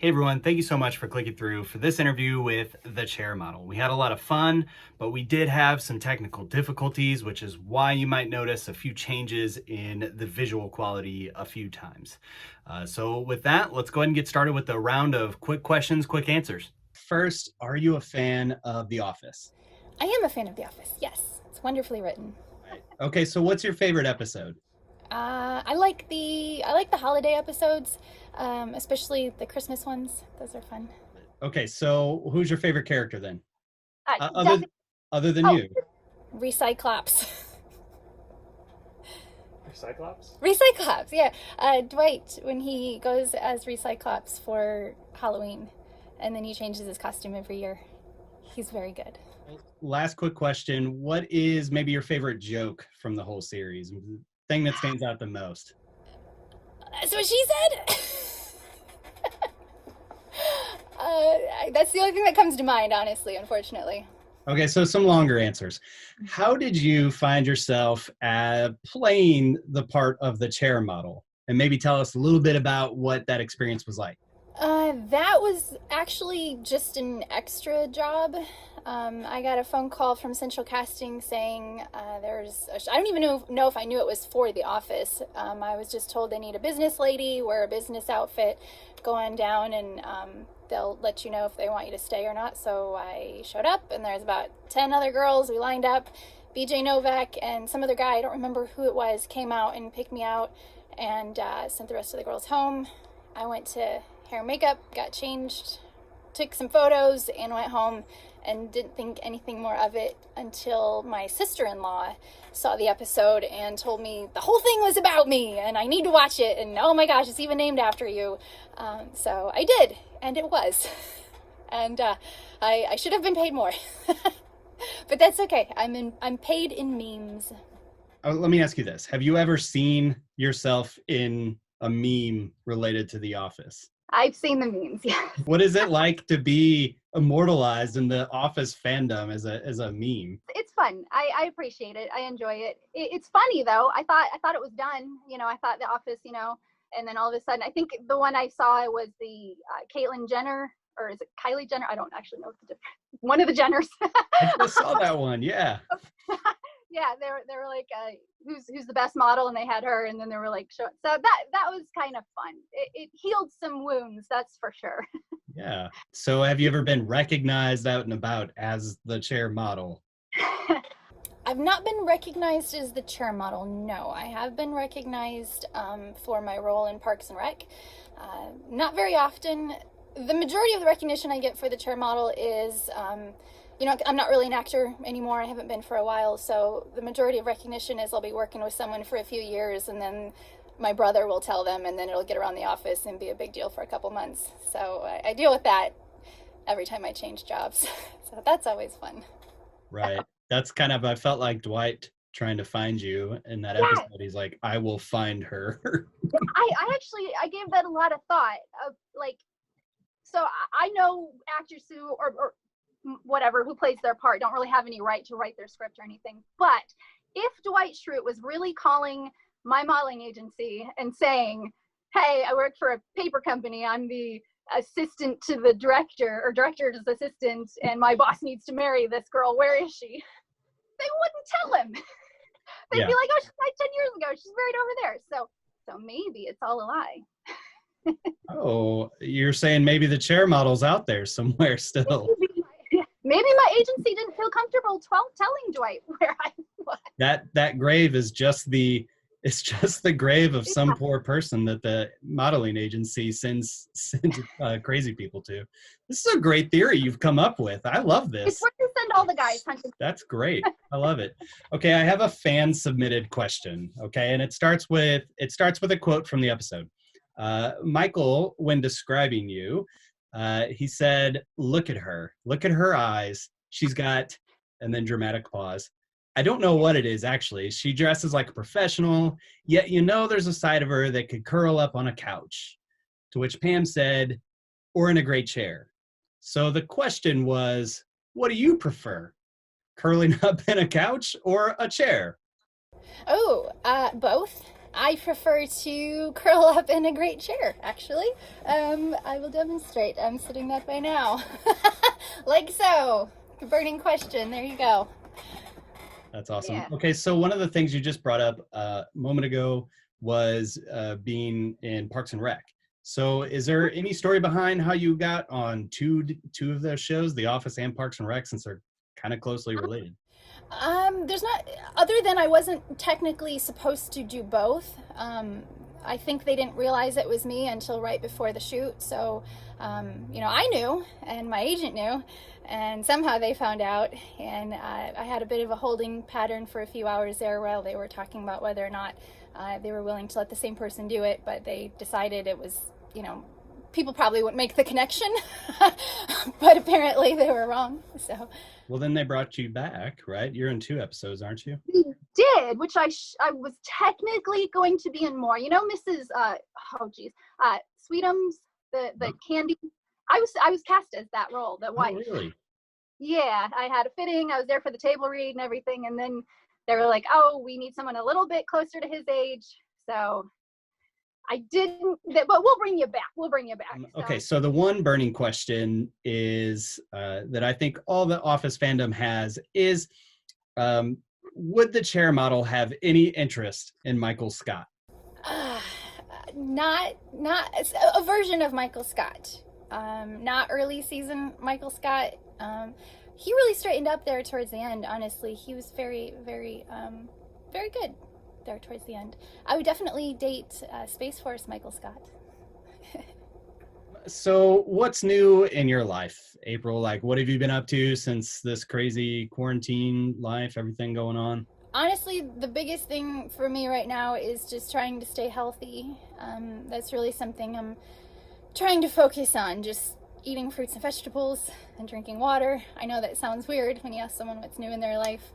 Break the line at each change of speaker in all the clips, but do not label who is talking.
Hey everyone, thank you so much for clicking through for this interview with the chair model. We had a lot of fun, but we did have some technical difficulties, which is why you might notice a few changes in the visual quality a few times. So with that, let's go ahead and get started with a round of quick questions, quick answers. First, are you a fan of The Office?
I am a fan of The Office. Yes, it's wonderfully written.
Right. Okay, so what's your favorite episode?
I like the holiday episodes, especially the Christmas ones. Those are fun.
Okay, so who's your favorite character then?
Uh,
Uh, other
Definitely.
other than
Oh,
you?
Recyclops.
Cyclops?
Recyclops. Yeah. Dwight when he goes as Recyclops for Halloween, and then he changes his costume every year. He's very good.
Last quick question. What is maybe your favorite joke from the whole series? Thing that stands out the most?
That's what she said. That's the only thing that comes to mind, honestly. Unfortunately.
Okay, so some longer answers. How did you find yourself playing the part of the chair model? And maybe tell us a little bit about what that experience was like.
That was actually just an extra job. I got a phone call from Central Casting saying I don't even know if I knew it was for The Office. I was just told they need a business lady, wear a business outfit, go on down, and they'll let you know if they want you to stay or not. So I showed up, and there's about 10 other girls. We lined up. BJ Novak and some other guy, I don't remember who it was, came out and picked me out and sent the rest of the girls home. I went to hair and makeup, got changed, took some photos, and went home and didn't think anything more of it until my sister-in-law saw the episode and told me the whole thing was about me and I need to watch it, and oh my gosh, it's even named after you. So I did, and it was. And I should have been paid more. But that's okay. I'm paid in memes.
Let me ask you this. Have you ever seen yourself in a meme related to The Office?
I've seen the memes, yeah.
What is it like to be immortalized in the Office fandom as a meme?
It's fun. I appreciate it. I enjoy it. It's funny though. I thought it was done. I thought The Office. And then all of a sudden, I think the one I saw was the Caitlyn Jenner, or is it Kylie Jenner? I don't actually know what the difference. One of the Jenners.
I just saw that one. Yeah.
Yeah, they were like, who's the best model, and they had her, and then they were like, so that was kind of fun. It healed some wounds, that's for sure.
Yeah. So have you ever been recognized out and about as the chair model?
I've not been recognized as the chair model, no. I have been recognized for my role in Parks and Rec. Not very often. The majority of the recognition I get for the chair model is, I'm not really an actor anymore. I haven't been for a while. So the majority of recognition is I'll be working with someone for a few years, and then my brother will tell them, and then it'll get around the office and be a big deal for a couple months. So I deal with that every time I change jobs. So that's always fun.
Right. That's kind of, I felt like Dwight trying to find you in that episode. He's like, I will find her.
I gave that a lot of thought. So I know actors who, or whatever, who plays their part don't really have any right to write their script or anything. But if Dwight Schrute was really calling my modeling agency and saying, hey, I work for a paper company, I'm the assistant to the director, or director's assistant, and my boss needs to marry this girl, where is she? They wouldn't tell him. They'd be like, oh, she died 10 years ago, she's married over there. So maybe it's all a lie.
Oh, you're saying maybe the chair model's out there somewhere still.
Maybe my agency didn't feel comfortable telling Dwight where I was.
That grave is just the grave of some poor person that the modeling agency sends crazy people to. This is a great theory you've come up with. I love this.
It's worth to send all the guys hunting.
That's great. I love it. Okay, I have a fan submitted question. Okay, and it starts with a quote from the episode. Michael, when describing you, he said, look at her eyes. She's got, and then dramatic pause. I don't know what it is, actually. She dresses like a professional, yet there's a side of her that could curl up on a couch. To which Pam said, or in a great chair. So the question was, what do you prefer? Curling up in a couch or a chair?
Oh, both. I prefer to curl up in a great chair, actually. I will demonstrate. I'm sitting that way now. Like so. Burning question. There you go.
That's awesome.
Yeah.
Okay, so one of the things you just brought up a moment ago was being in Parks and Rec. So is there any story behind how you got on two of those shows, The Office and Parks and Rec, since they're kind of closely related?
There's not, other than I wasn't technically supposed to do both. I think they didn't realize it was me until right before the shoot. So, I knew, and my agent knew, and somehow they found out. And I had a bit of a holding pattern for a few hours there while they were talking about whether or not they were willing to let the same person do it. But they decided it was, people probably wouldn't make the connection, but apparently they were wrong. So.
Well, then they brought you back, right? You're in 2 episodes, aren't you?
We did, which I was technically going to be in more. Mrs. Sweetums, the candy. I was cast as that role, the wife.
Oh, really?
Yeah, I had a fitting. I was there for the table read and everything, and then they were like, "Oh, we need someone a little bit closer to his age." So I didn't, but we'll bring you back.
Okay, so the one burning question is that I think all the Office fandom has is, would the chair model have any interest in Michael Scott?
Not a version of Michael Scott. Not early season Michael Scott. He really straightened up there towards the end. Honestly, he was very, very, very good there towards the end. I would definitely date Space Force Michael Scott.
So what's new in your life, April? Like, what have you been up to since this crazy quarantine life, everything going on?
Honestly, the biggest thing for me right now is just trying to stay healthy. That's really something I'm trying to focus on, just eating fruits and vegetables and drinking water. I know that sounds weird when you ask someone what's new in their life,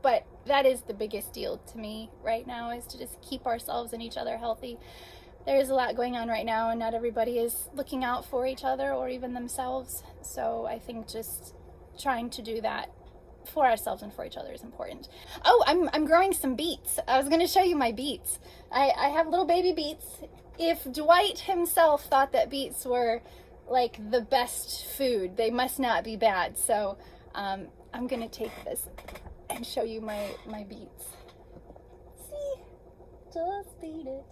but that is the biggest deal to me right now, is to just keep ourselves and each other healthy. There's a lot going on right now, and not everybody is looking out for each other or even themselves. So I think just trying to do that for ourselves and for each other is important. Oh, I'm growing some beets. I was going to show you my beets. I have little baby beets. If Dwight himself thought that beets were like the best food, they must not be bad. So I'm going to take this and show you my beets. See? Just eat it.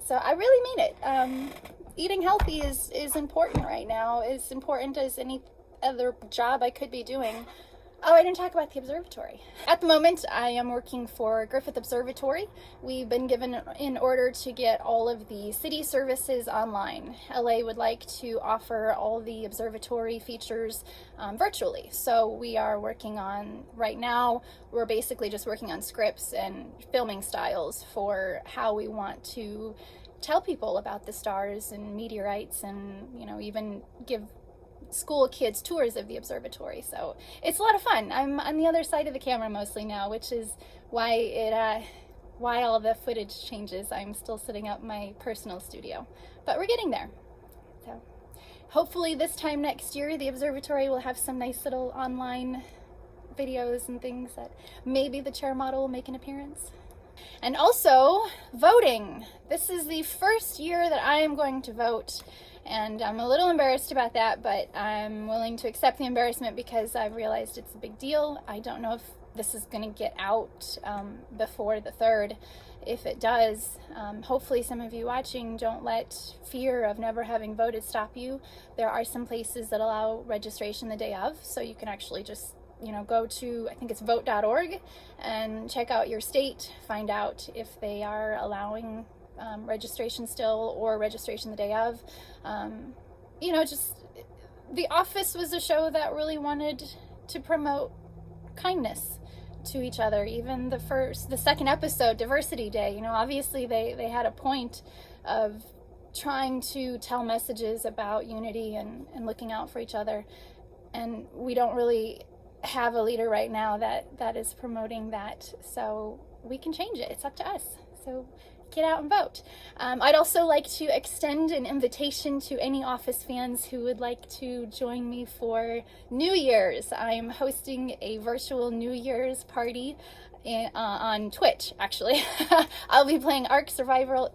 So I really mean it. Eating healthy is important right now. As important as any other job I could be doing. Oh, I didn't talk about the observatory. At the moment, I am working for Griffith Observatory. We've been given in order to get all of the city services online. LA would like to offer all the observatory features virtually. So we are working on, right now, we're basically just working on scripts and filming styles for how we want to tell people about the stars and meteorites, and even give school kids tours of the observatory. So it's a lot of fun. I'm on the other side of the camera mostly now, which is why all the footage changes. I'm still setting up my personal studio, but we're getting there. So hopefully this time next year, the observatory will have some nice little online videos and things that maybe the chair model will make an appearance. And also voting. This is the first year that I am going to vote. And I'm a little embarrassed about that, but I'm willing to accept the embarrassment because I've realized it's a big deal. I don't know if this is going to get out before the 3rd. If it does, hopefully some of you watching don't let fear of never having voted stop you. There are some places that allow registration the day of, so you can actually just go to, I think it's vote.org, and check out your state, find out if they are allowing registration still, or registration the day of. Just The Office was a show that really wanted to promote kindness to each other. Even the second episode, Diversity Day, obviously they had a point of trying to tell messages about unity and looking out for each other. And we don't really have a leader right now that is promoting that. So we can change it. It's up to us. So get out and vote. I'd also like to extend an invitation to any Office fans who would like to join me for New Year's. I'm hosting a virtual New Year's party on Twitch, actually. I'll be playing Ark Survival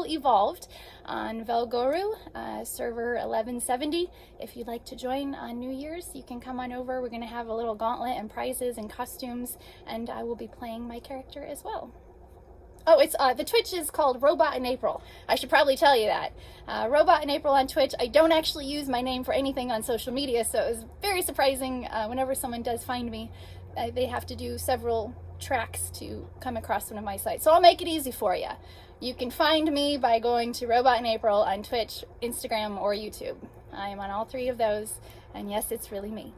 Evolved on Velgoru, server 1170. If you'd like to join on New Year's, you can come on over. We're going to have a little gauntlet and prizes and costumes, and I will be playing my character as well. Oh, it's the Twitch is called Robot in April. I should probably tell you that. Robot in April on Twitch. I don't actually use my name for anything on social media, so it was very surprising whenever someone does find me. They have to do several tracks to come across one of my sites. So I'll make it easy for you. You can find me by going to Robot in April on Twitch, Instagram, or YouTube. I am on all three of those, and yes, it's really me.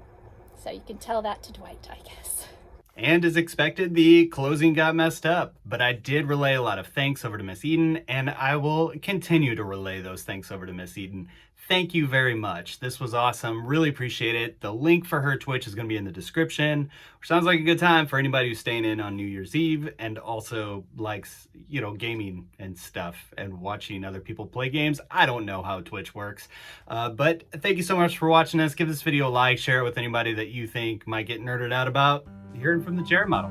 So you can tell that to Dwight, I guess.
And as expected, the closing got messed up, but I did relay a lot of thanks over to Miss Eden, and I will continue to relay those thanks over to Miss Eden. Thank you very much. This was awesome. Really appreciate it. The link for her Twitch is going to be in the description, which sounds like a good time for anybody who's staying in on New Year's Eve and also likes, you know, gaming and stuff and watching other people play games. I don't know how Twitch works, but thank you so much for watching us. Give this video a like, share it with anybody that you think might get nerded out about hearing from the chair model.